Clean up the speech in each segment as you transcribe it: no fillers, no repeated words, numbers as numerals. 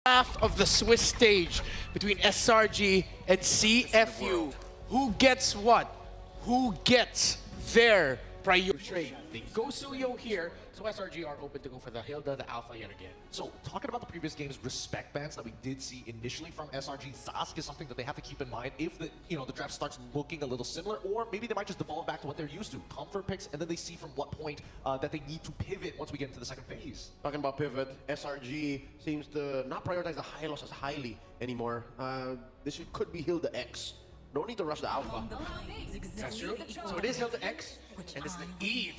Draft of the Swiss stage between SRG and CFU. Who gets what? Who gets their priority? They go Suyo here, so SRG are open to go for the Hilda, the Alpha yet again. So, talking about the previous game's respect bans that we did see initially from SRG, Zask is something that they have to keep in mind if the the draft starts looking a little similar, or maybe they might just devolve back to what they're used to, comfort picks, and then they see from what point that they need to pivot once we get into the second phase. Talking about pivot, SRG seems to not prioritize the high loss as highly anymore. This could be Hilda X. No need to rush the Alpha. That's true. So it is Hilda X, and it's the Eve.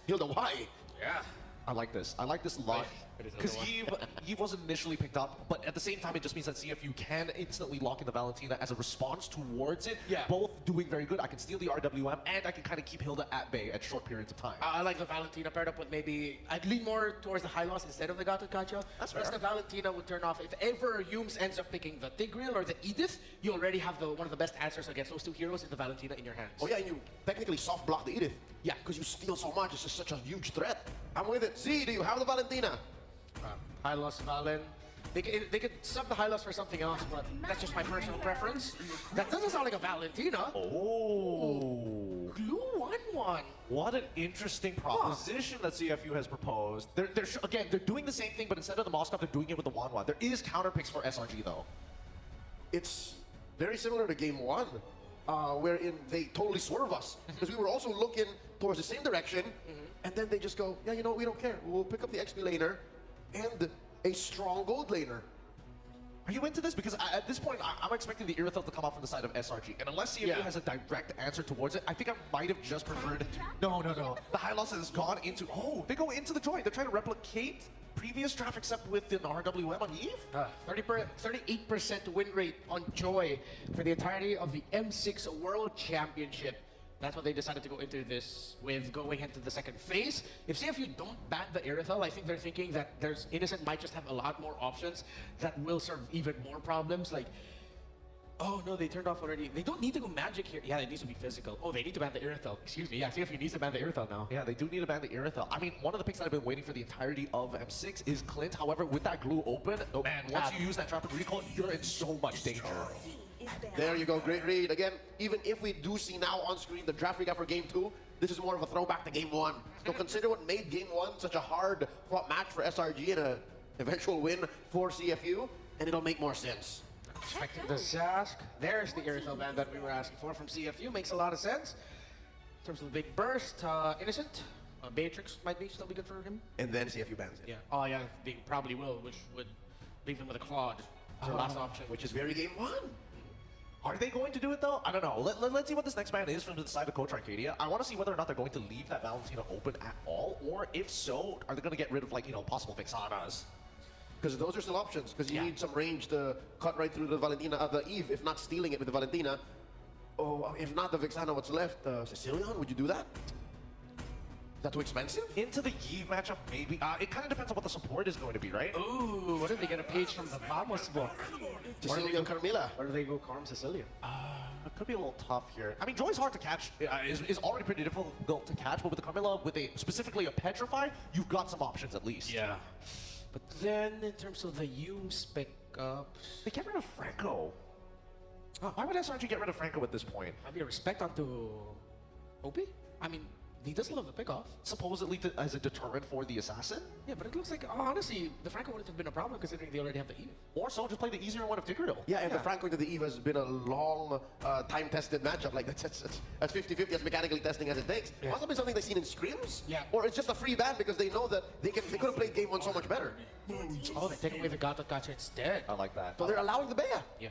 Hilda Y. Yeah. I like this. I like this a lot. It is Because Hilda Eve wasn't initially picked up, but at the same time, it just means that CFU can instantly lock in the Valentina as a response towards it. Yeah. Both doing very good. I can steal the RWM, and I can kind of keep Hilda at bay at short periods of time. I like the Valentina paired up with maybe, I'd lean more towards the high loss instead of the Gato Kacha. That's Plus fair. the Valentina would turn off. If ever Humes ends up picking the Tigreal or the Edith, you already have one of the best answers against those two heroes in the Valentina in your hands. Oh yeah, and you technically soft block the Edith. Yeah. Because you steal so much, it's just such a huge threat. I'm with it. Z, do you have the Valentina? High loss Valen. They could sub the high loss for something else, but that's just my personal preference. That doesn't sound like a Valentina. Oh. Glue 1-1. What an interesting proposition that CFU has proposed. Again, they're doing the same thing, but instead of the Moskov, they're doing it with the Wanwan. There is counter picks for SRG, though. It's very similar to game one, wherein they totally swerve us. Because we were also looking towards the same direction, and then they just go, yeah, you know, we don't care. We'll pick up the XP laner and a strong gold laner. Are you into this? Because at this point, I'm expecting the Irithel to come out from the side of SRG. And unless CFU has a direct answer towards it, I think I might have just preferred... No. The high loss has gone into... Oh, they go into the joint. They're trying to replicate previous draft except with an RWM on Eve? 38% win rate on Joy for the entirety of the M6 World Championship. That's what they decided to go into this with, going into the second phase. If CFU don't ban the Irithel, I think they're thinking that Innocent might just have a lot more options that will serve even more problems. Like, oh no, they turned off already. They don't need to go magic here. Yeah, it needs to be physical. Oh, they need to ban the Irithel. Excuse me. Yeah, CFU needs to ban the Irithel now. Yeah, they do need to ban the Irithel. I mean, one of the picks that I've been waiting for the entirety of M6 is Clint. However, with that glue open, man, once you use that trap and recall, you're in so much danger. There you go, great read. Again, even if we do see now on screen the draft recap for game 2, this is more of a throwback to game 1. So consider what made game 1 such a hard fought match for SRG and an eventual win for CFU, and it'll make more sense. Expecting the Zask. There's the Irithel ban that we were asking for from CFU. Makes a lot of sense. In terms of the big burst, Innocent, Beatrix might still be good for him. And then CFU bans it. Yeah. Oh yeah, they probably will, which would leave them with a Claude as their last option. Which is very game 1. Are they going to do it though? I don't know. Let's see what this next ban is from the side of Coach Arcadia. I want to see whether or not they're going to leave that Valentina open at all, or if so, are they going to get rid of possible Vixanas? Because those are still options, because you need some range to cut right through the Valentina, the Eve, if not stealing it with the Valentina. Oh, if not the Vixana, what's left? Sicilian, would you do that? Is that too expensive? Into the Eve matchup, maybe. It kind of depends on what the support is going to be, right? Ooh, what if they get a page from the Vamos book? Sicilian Carmilla. Or do they go Carm Sicilian? It could be a little tough here. I mean, Joy's hard to catch. Is already pretty difficult to catch, but with the Carmilla, with specifically a Petrify, you've got some options at least. Yeah. But then, in terms of the Humes pickups... They get rid of Franco. Why would SRG get rid of Franco at this point? Might be a respect onto Opie? I mean, he does love the pickoff. Supposedly as a deterrent for the assassin? Yeah, but it looks like, honestly, the Franco wouldn't have been a problem considering they already have the Eve. Or so, just play the easier one of Tigreal. Yeah, and the Franco into the Eve has been a long, time-tested matchup. Like, that's 50-50 as mechanically testing as it takes. Yeah. Must have been something they've seen in scrims? Yeah. Or it's just a free ban because they know that they could have played game 1 so much better. Oh, they take away the Gato Gacha instead. I like that. So they're allowing the Bea. Yeah.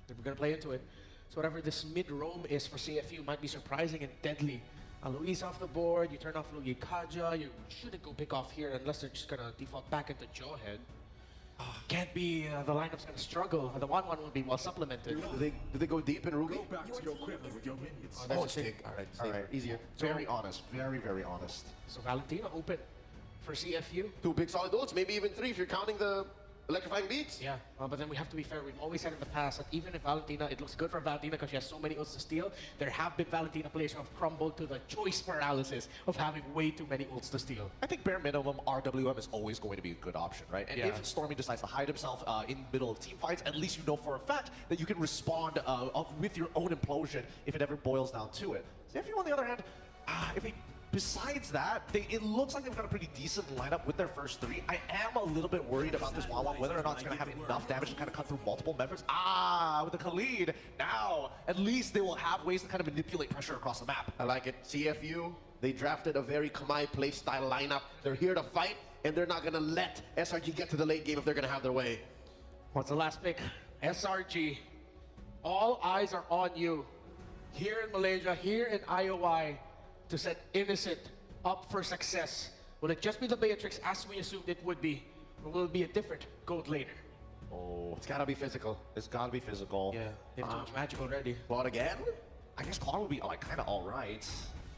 They're going to play into it. So whatever this mid-roam is for CFU might be surprising and deadly. Luis off the board, you turn off Luigi Kaja, you shouldn't go pick off here unless they're just going to default back into Jawhead. Can't be, the lineup's going to struggle. The 1-1 will be well supplemented. Do they go deep in Ruby? Back to your equipment with your minions. Oh, it's big. Alright, safer, easier. Very honest. Very, very honest. So Valentina open for CFU. 2 big solid ults, maybe even 3 if you're counting the Electrifying beats. Yeah, but then we have to be fair. We've always said in the past that even if Valentina, it looks good for Valentina because she has so many ults to steal, there have been Valentina players who have crumbled to the choice paralysis of having way too many ults to steal. I think bare minimum, RWM is always going to be a good option, right? And Yeah. if Stormy decides to hide himself in the middle of team fights, at least you know for a fact that you can respond with your own implosion if it ever boils down to it. CFU, on the other hand, if they besides that, it looks like they've got a pretty decent lineup with their first three. I am a little bit worried about this Wawa, whether or not it's going to have enough damage to kind of cut through multiple members. With the Khalid, now at least they will have ways to kind of manipulate pressure across the map. I like it. CFU, they drafted a very Kamai play style lineup. They're here to fight, and they're not going to let SRG get to the late game if they're going to have their way. What's the last pick? SRG. All eyes are on you. Here in Malaysia, here in IOI, to set Innocent up for success. Will it just be the Beatrix as we assumed it would be? Or will it be a different gold later? Oh, It's got to be physical. it's got to be physical. Yeah, they have too much magic already. But again, I guess Claw would be like kind of all right.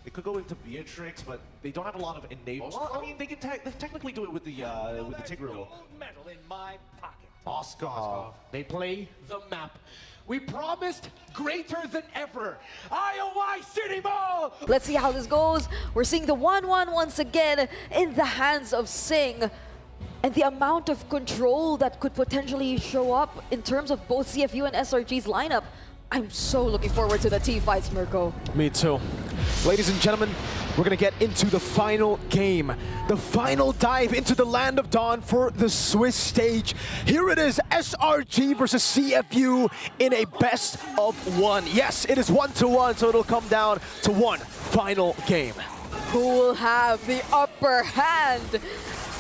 They could go into Beatrix, but they don't have a lot of enable. Well, I mean, they can they technically do it with the Tigreal. Gold medal in my pocket. Oscar. They play the map. We promised greater than ever. IOI City Mall! Let's see how this goes. We're seeing the 1-1 once again in the hands of Sing. And the amount of control that could potentially show up in terms of both CFU and SRG's lineup. I'm so looking forward to the team fights, Mirko. Me too. Ladies and gentlemen, we're gonna get into the final game. The final dive into the Land of Dawn for the Swiss stage. Here it is, SRG versus CFU in a best of one. Yes, it is 1-1, so it'll come down to one final game. Who will have the upper hand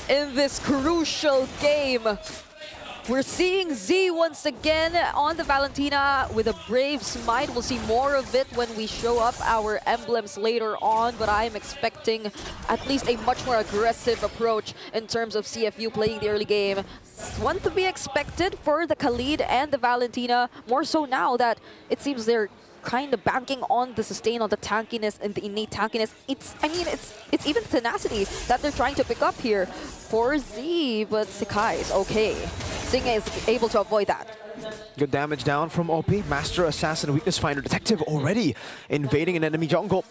in this crucial game? We're seeing Z once again on the Valentina with a brave smite. We'll see more of it when we show up our emblems later on, but I'm expecting at least a much more aggressive approach in terms of CFU playing the early game. One to be expected for the Khalid and the Valentina, more so now that it seems they're kind of banking on the sustain, on the tankiness and the innate tankiness. It's even tenacity that they're trying to pick up here for Z, but Sekai is okay. Sing is able to avoid that. Good damage down from OP. Master Assassin, Weakness Finder, Detective already invading an enemy jungle.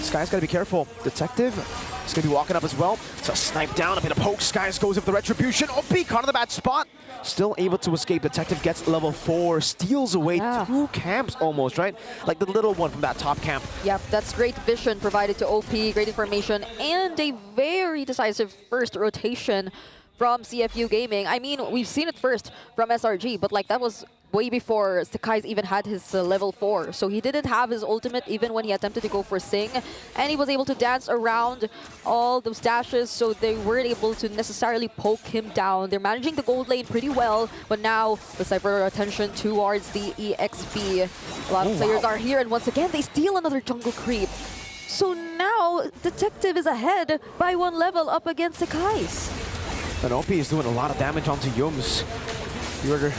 Sky's gotta be careful. Detective is gonna be walking up as well. So snipe down, a bit of poke. Skies goes with the retribution. OP caught in the bad spot. Still able to escape. Detective gets level 4, steals away 2 camps almost, right? Like the little one from that top camp. Yep, that's great vision provided to OP, great information, and a very decisive first rotation from CFU Gaming. I mean, we've seen it first from SRG, but like that was way before Sakai's even had his level 4. So he didn't have his ultimate even when he attempted to go for Sing. And he was able to dance around all those dashes, so they weren't able to necessarily poke him down. They're managing the gold lane pretty well, but now let's divert our attention towards the EXP. A lot of players are here, and once again, they steal another jungle creep. So now, Detective is ahead by 1 level up against Sakai's. And OP is doing a lot of damage onto Yums.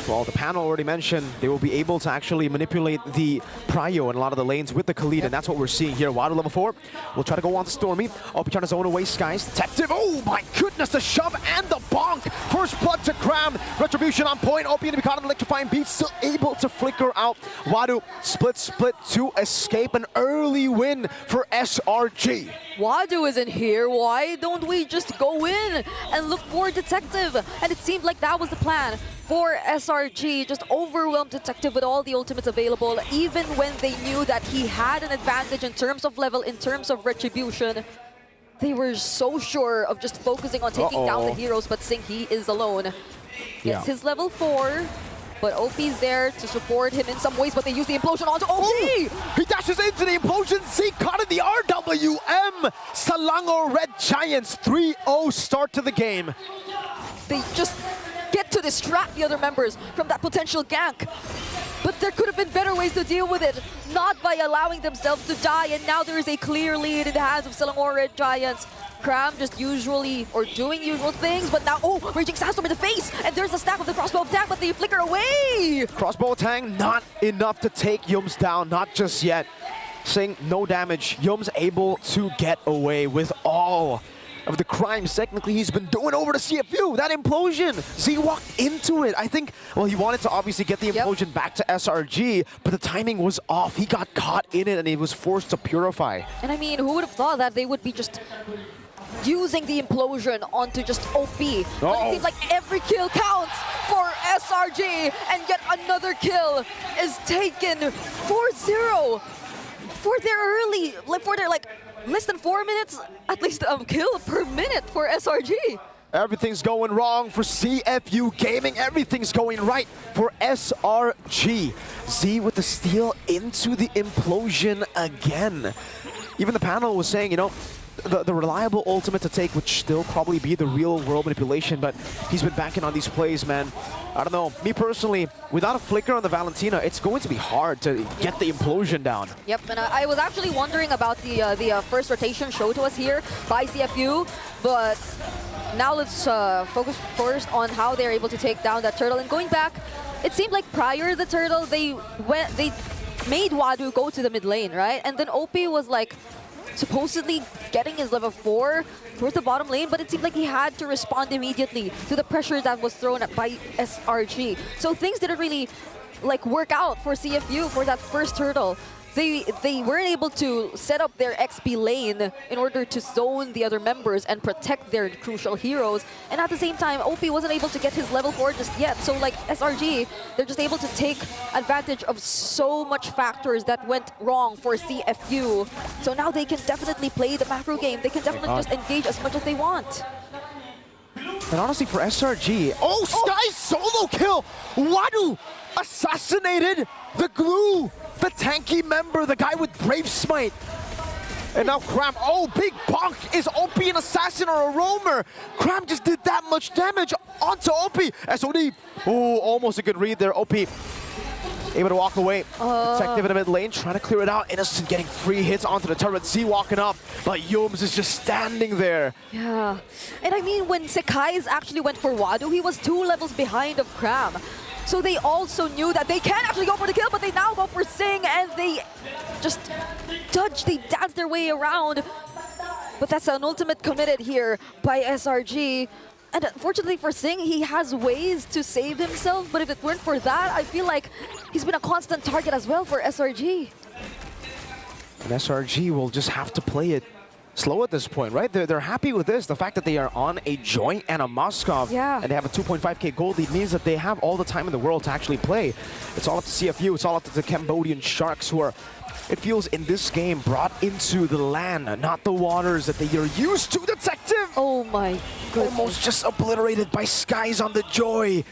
Well, the panel already mentioned they will be able to actually manipulate the prio in a lot of the lanes with the Khalid, and that's what we're seeing here. Wado level 4 will try to go on to Stormy. OP trying to zone away Skies. Detective, oh my goodness, the shove and the bonk. First blood to Cram. Retribution on point. OP to be caught on electrifying beat, still able to flicker out. Wado split to escape an early win for SRG. Wado isn't here. Why don't we just go in and look for Detective? And it seemed like that was the plan for SRG. Just overwhelmed Detective with all the ultimates available, even when they knew that he had an advantage in terms of level, in terms of retribution. They were so sure of just focusing on taking down the heroes, but Sing, he is alone. Gets his level 4. But OP's there to support him in some ways, but they use the implosion onto OP! Oh, he dashes into the implosion. Z caught in the RWM. Selangor Red Giants 3-0 start to the game. They just get to distract the other members from that potential gank. But there could have been better ways to deal with it, not by allowing themselves to die, and now there is a clear lead in the hands of Selangor Red Giants. Cram just doing usual things, but now, Raging Sandstorm in the face! And there's a stack of the crossbow attack, but they flicker away! Crossbow attack, not enough to take Yums down, not just yet. Sing, no damage. Yums able to get away with all of the crimes technically he's been doing over to CFU. That implosion, Z walked into it. I think, well, he wanted to obviously get the implosion back to SRG, but the timing was off. He got caught in it and he was forced to purify. And I mean, who would have thought that they would be just using the implosion onto just OP? But it seems like every kill counts for SRG, and yet another kill is taken 4-0 for their like less than 4 minutes, at least a kill per minute for SRG. Everything's going wrong for CFU Gaming. Everything's going right for SRG. Z with the steal into the implosion again. Even the panel was saying, you know, the reliable ultimate to take would still probably be the real world manipulation, but he's been backing on these plays, man. I don't know. Me personally, without a flicker on the Valentina, it's going to be hard to get the implosion down. Yep, and I was actually wondering about the first rotation shown to us here by CFU, but now let's focus first on how they're able to take down that turtle. And going back, it seemed like prior to the turtle, they made Wadu go to the mid lane, right? And then OP was like supposedly getting his level 4 towards the bottom lane, but it seemed like he had to respond immediately to the pressure that was thrown at by SRG. So things didn't really like work out for CFU for that first turtle. They weren't able to set up their XP lane in order to zone the other members and protect their crucial heroes. And at the same time, OP wasn't able to get his level 4 just yet. So like SRG, they're just able to take advantage of so much factors that went wrong for CFU. So now they can definitely play the macro game. They can definitely just engage as much as they want. And honestly, for SRG, Sky solo kill! Wadu assassinated the glue, the tanky member, the guy with Brave Smite. And now Cram, big bonk! Is OP an assassin or a roamer? Cram just did that much damage onto OP. SOD, almost a good read there. OP able to walk away. Detective in the mid lane, trying to clear it out. Innocent getting free hits onto the turret. Z walking up, but Yums is just standing there. Yeah, and I mean, when Sekai's actually went for Wadu, he was 2 levels behind of Cram. So they also knew that they can actually go for the kill, but they now go for Sing, and they just they dance their way around. But that's an ultimate committed here by SRG. And unfortunately for Sing, he has ways to save himself, but if it weren't for that, I feel like he's been a constant target as well for SRG. And SRG will just have to play it slow at this point, right? They're happy with this. The fact that they are on a Joint and a Moskov, and they have a 2.5k gold lead means that they have all the time in the world to actually play. It's all up to CFU, it's all up to the Cambodian Sharks, who are, it feels in this game, brought into the land, not the waters that they are used to. Detective! Oh my goodness. Almost just obliterated by Skies on the Joy.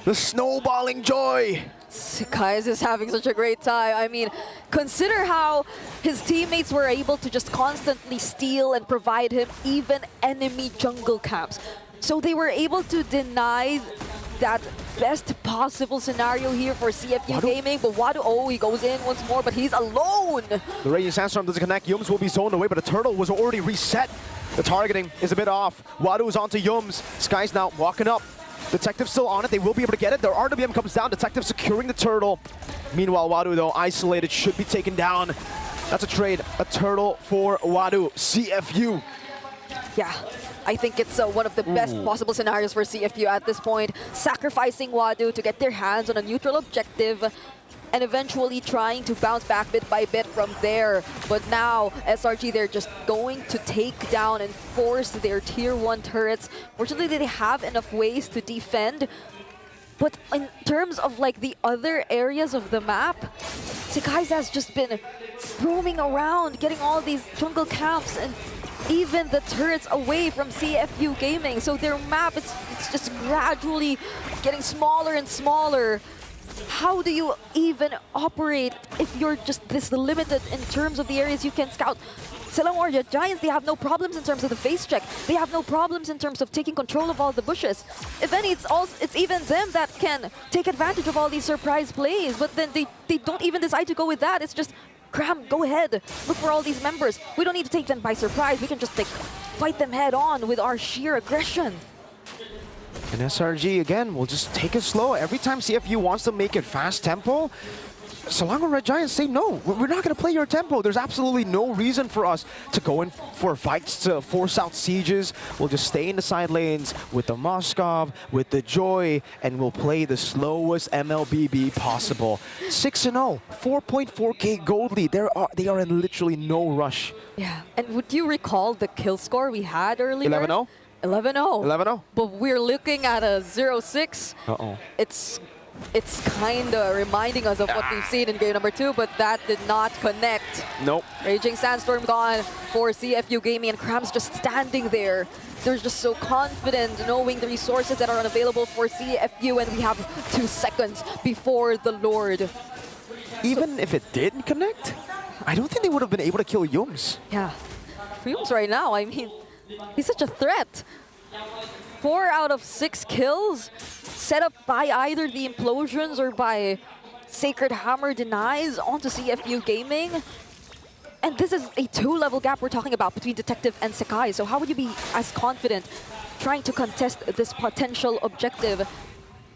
The snowballing Joy. Skies is having such a great time. I mean, consider how his teammates were able to just constantly steal and provide him even enemy jungle camps. So they were able to deny that best possible scenario here for CFU Gaming, but Wadu, he goes in once more, but he's alone. The Raging Sandstorm doesn't connect. Yums will be zoned away, but the turtle was already reset. The targeting is a bit off. Wadu is onto Yums. Sky's now walking up. Detective still on it. They will be able to get it. Their RWM comes down. Detective securing the turtle. Meanwhile, Wadu, though, isolated, should be taken down. That's a trade. A turtle for Wadu. CFU. Yeah, I think it's one of the best possible scenarios for CFU at this point. Sacrificing Wadu to get their hands on a neutral objective and eventually trying to bounce back bit by bit from there. But now, SRG, they're just going to take down and force their tier 1 turrets. Fortunately, they have enough ways to defend. But in terms of like the other areas of the map, Sekai's has just been roaming around, getting all these jungle camps and even the turrets away from CFU Gaming. So their map, it's just gradually getting smaller and smaller. How do you even operate if you're just this limited in terms of the areas you can scout? Selangor Giants, they have no problems in terms of the face check. They have no problems in terms of taking control of all the bushes. If any, it's even them that can take advantage of all these surprise plays, but then they don't even decide to go with that. It's just, Cram, go ahead, look for all these members. We don't need to take them by surprise. We can just like fight them head on with our sheer aggression. And SRG, again, will just take it slow. Every time CFU wants to make it fast tempo, Selangor Red Giants say no. We're not going to play your tempo. There's absolutely no reason for us to go in for fights to force out sieges. We'll just stay in the side lanes with the Moskov, with the Joy, and we'll play the slowest Mlbb possible. 6-0, 4.4k gold lead. They are in literally no rush. Yeah, and would you recall the kill score we had earlier? 11-0? 11-0. 11-0? But we're looking at a 0-6. Uh-oh. It's kind of reminding us of what we've seen in game number 2, but that did not connect. Nope. Raging Sandstorm gone for CFU Gaming, and Cram's just standing there. They're just so confident knowing the resources that are unavailable for CFU, and we have 2 seconds before the Lord. Even if it didn't connect, I don't think they would have been able to kill Yums. Yeah. Fumes right now, I mean, he's such a threat. 4 out of 6 kills set up by either the Implosions or by Sacred Hammer denies onto CFU Gaming. And this is a 2-level gap we're talking about between Detective and Sekai. So how would you be as confident trying to contest this potential objective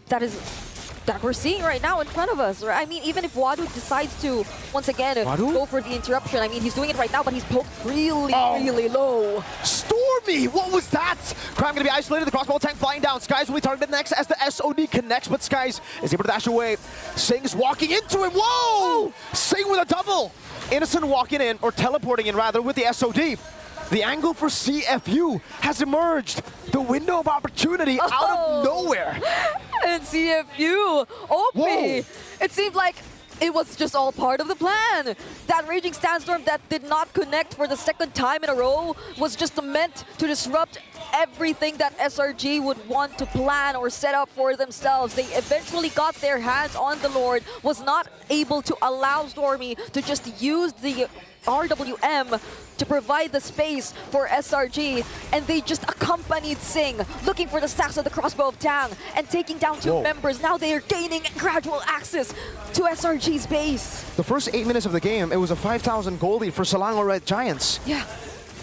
that we're seeing right now in front of us? Right? I mean, even if Wadu decides to, once again, go for the interruption, I mean, he's doing it right now, but he's poked really, really low. Stormy! What was that? Cram gonna be isolated, the crossbow tank flying down. Skies will be targeted next as the SOD connects, but Skies is able to dash away. Sing's walking into him. Whoa! Sing with a double. Innocent walking in, or teleporting in rather, with the SOD. The angle for CFU has emerged. The window of opportunity out of nowhere. And CFU, OP, Whoa. it seemed like it was just all part of the plan. That Raging Sandstorm that did not connect for the 2nd time in a row was just meant to disrupt everything that SRG would want to plan or set up for themselves. They eventually got their hands on the Lord, was not able to allow Stormy to just use the RWM to provide the space for SRG, and they just accompanied Sing, looking for the stacks of the crossbow of Tang, and taking down 2 members. Now they are gaining gradual access to SRG's base. The first 8 minutes of the game, it was a 5,000 gold lead for Selangor Red Giants. Yeah.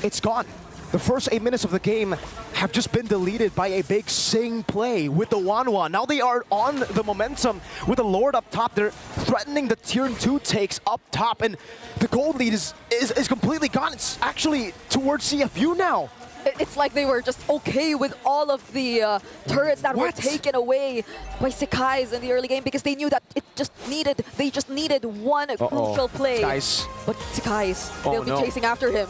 It's gone. The first 8 minutes of the game have just been deleted by a big Sing play with the Wanwan. Now they are on the momentum with the Lord up top. They're threatening the tier 2 takes up top, and the gold lead is completely gone. It's actually towards CFU now. It's like they were just okay with all of the turrets that were taken away by Sekai's in the early game, because they knew that they just needed one crucial play. Skies. But Sekai's, they'll be chasing after him.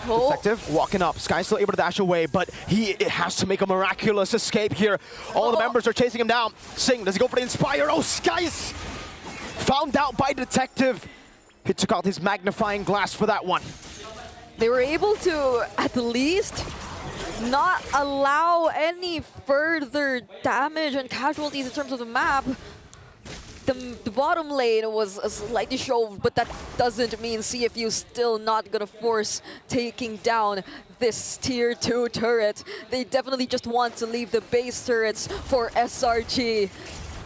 Detective walking up. Sky's still able to dash away, but he has to make a miraculous escape here. All the members are chasing him down. Sing, does he go for the Inspire? Oh, Sky's found out by Detective. He took out his magnifying glass for that one. They were able to, at least, not allow any further damage and casualties in terms of the map. The bottom lane was slightly shoved, but that doesn't mean CFU still not gonna force taking down this tier 2 turret. They definitely just want to leave the base turrets for SRG.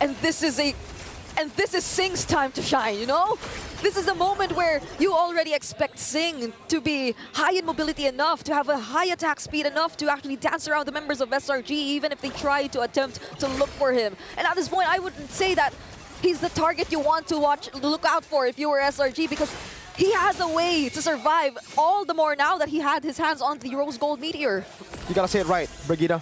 And this is Sing's time to shine, you know? This is a moment where you already expect Sing to be high in mobility enough, to have a high attack speed enough to actually dance around the members of SRG, even if they try to attempt to look for him. And at this point, I wouldn't say that he's the target you want to look out for if you were SRG, because he has a way to survive, all the more now that he had his hands on the Rose Gold Meteor. You gotta say it right, Brigitte.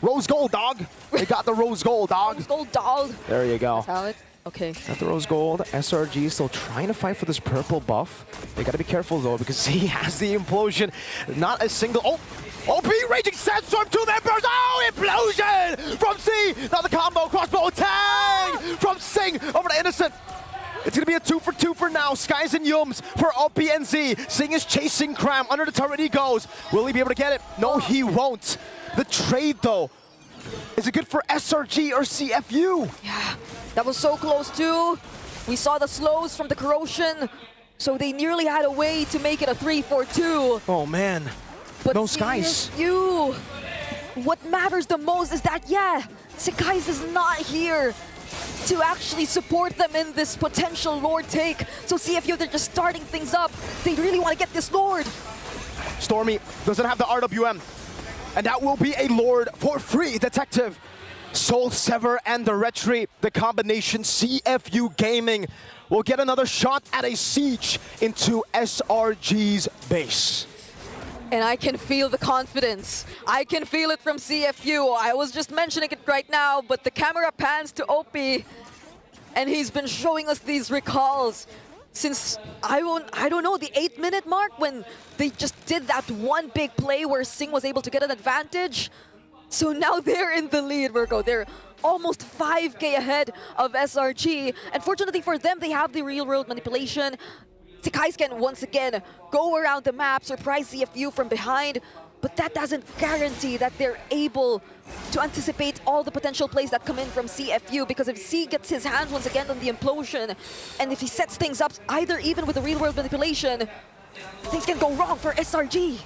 Rose Gold, dog. They got the Rose Gold, dog. Rose Gold, dog. There you go. That's how it. Okay. Got the Rose Gold. SRG still trying to fight for this purple buff. They gotta be careful though, because he has the implosion. Not a single. Oh! OP Raging Sandstorm, 2 members. Oh, implosion from C. Now the combo crossbow tag from Sing over to Innocent. It's gonna be a 2 for 2 for now. Skies and Yums for OP and Z. Sing is chasing Cram. Under the turret he goes. Will he be able to get it? No, he won't. The trade though. Is it good for SRG or CFU? Yeah, that was so close too. We saw the slows from the corrosion, so they nearly had a way to make it a 3-4-2. Oh man. But no Skies. CFU, what matters the most is that, yeah, Sekai's is not here to actually support them in this potential Lord take. So CFU, they're just starting things up. They really want to get this Lord. Stormy doesn't have the RWM. And that will be a Lord for free. Detective, Soul Sever, and the Retry. The combination CFU Gaming will get another shot at a siege into SRG's base. And I can feel the confidence. I can feel it from CFU. I was just mentioning it right now, but the camera pans to OP, and he's been showing us these recalls since, I don't know, the 8-minute mark when they just did that one big play where Sing was able to get an advantage. So now they're in the lead, Virgo. They're almost 5K ahead of SRG. And fortunately for them, they have the real-world manipulation. Sekais can once again go around the map, surprise CFU from behind, but that doesn't guarantee that they're able to anticipate all the potential plays that come in from CFU, because if C gets his hands once again on the implosion, and if he sets things up, either even with the real-world manipulation, things can go wrong for SRG.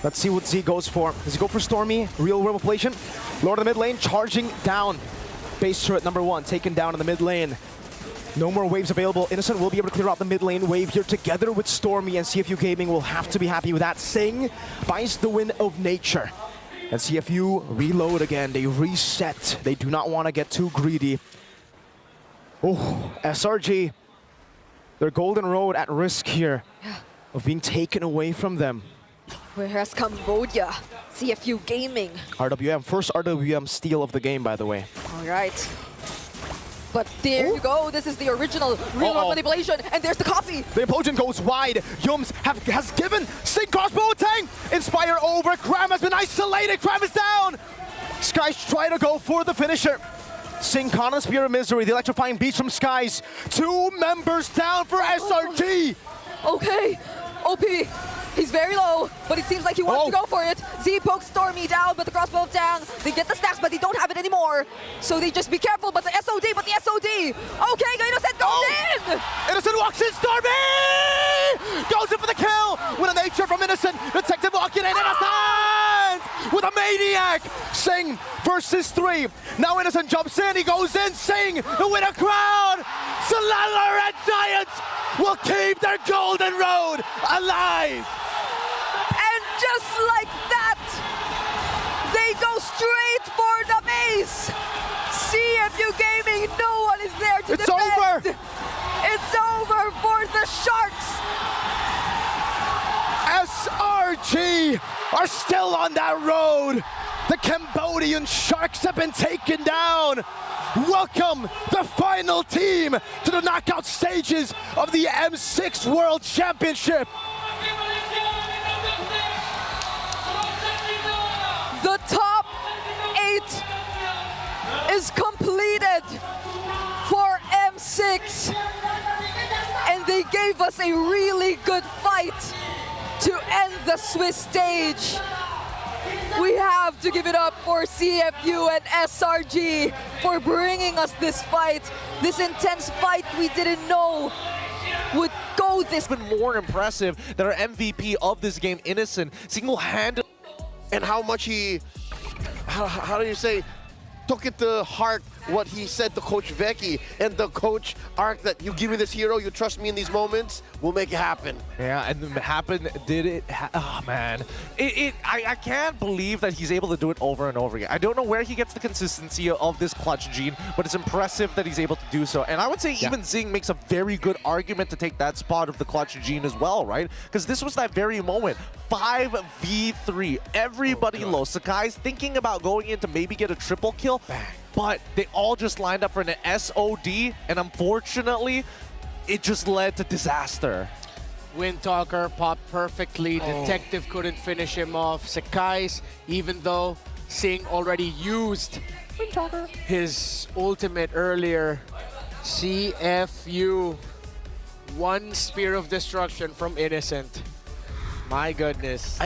Let's see what Z goes for. Does he go for Stormy? Real-world manipulation. Lord of the mid lane charging down. Base turret number 1 taken down in the mid lane. No more waves available. Innocent will be able to clear out the mid lane wave here together with Stormy, and CFU Gaming will have to be happy with that. Sing buys the win of nature. And CFU reload again. They reset. They do not want to get too greedy. Oh, SRG. Their golden road at risk here of being taken away from them. Whereas Cambodia, CFU Gaming. RWM, first RWM steal of the game, by the way. All right. But there you go. This is the original real-world manipulation, and there's the copy. The implosion goes wide. Yums has given Sing crossbow tank. Inspire over. Cram has been isolated. Cram is down. Skies try to go for the finisher. Sing caught on Spear of Misery. The electrifying beast from Skies. 2 members down for SRG. Okay, OP. He's very low, but it seems like he wants to go for it. Z pokes Stormy down, but the crossbow down. They get the stacks, but they don't have it anymore. So they just be careful, but the SOD. Okay, Innocent goes in! Innocent walks in, Stormy! Goes in for the kill! With a nature from Innocent. Detective walking in, Innocent! With a maniac! Sing versus 3. Now Innocent jumps in, he goes in, Sing, the winner crown! Selangor Red Giants will keep their golden road alive! And just like that, they go straight for the base. CFU Gaming, no one is there to It's defend. over. It's over for the Sharks. SRG are still on that road. The Cambodian Sharks have been taken down. Welcome the final team to the knockout stages of the M6 World Championship. The top 8 is completed for M6. And they gave us a really good fight to end the Swiss stage. We have to give it up for CFU and SRG for bringing us this fight, this intense fight we didn't know would go this. Even more impressive that our MVP of this game, Innocent, single-handedly. And how much he, how do you say, took it to heart what he said to Coach Vecchi and the coach Arc, that you give me this hero, you trust me in these moments, we'll make it happen. Yeah, and it happened, did it? Oh, man. I can't believe that he's able to do it over and over again. I don't know where he gets the consistency of this clutch gene, but it's impressive that he's able to do so. And I would say even Zing makes a very good argument to take that spot of the clutch gene as well, right? Because this was that very moment. 5v3. Everybody low. Sakai's thinking about going in to maybe get a triple kill. But they all just lined up for an SOD, and unfortunately, it just led to disaster. Windtalker popped perfectly. Detective couldn't finish him off. Sekais, even though Sing already used his ultimate earlier, CFU, 1 Spear of Destruction from Innocent. My goodness.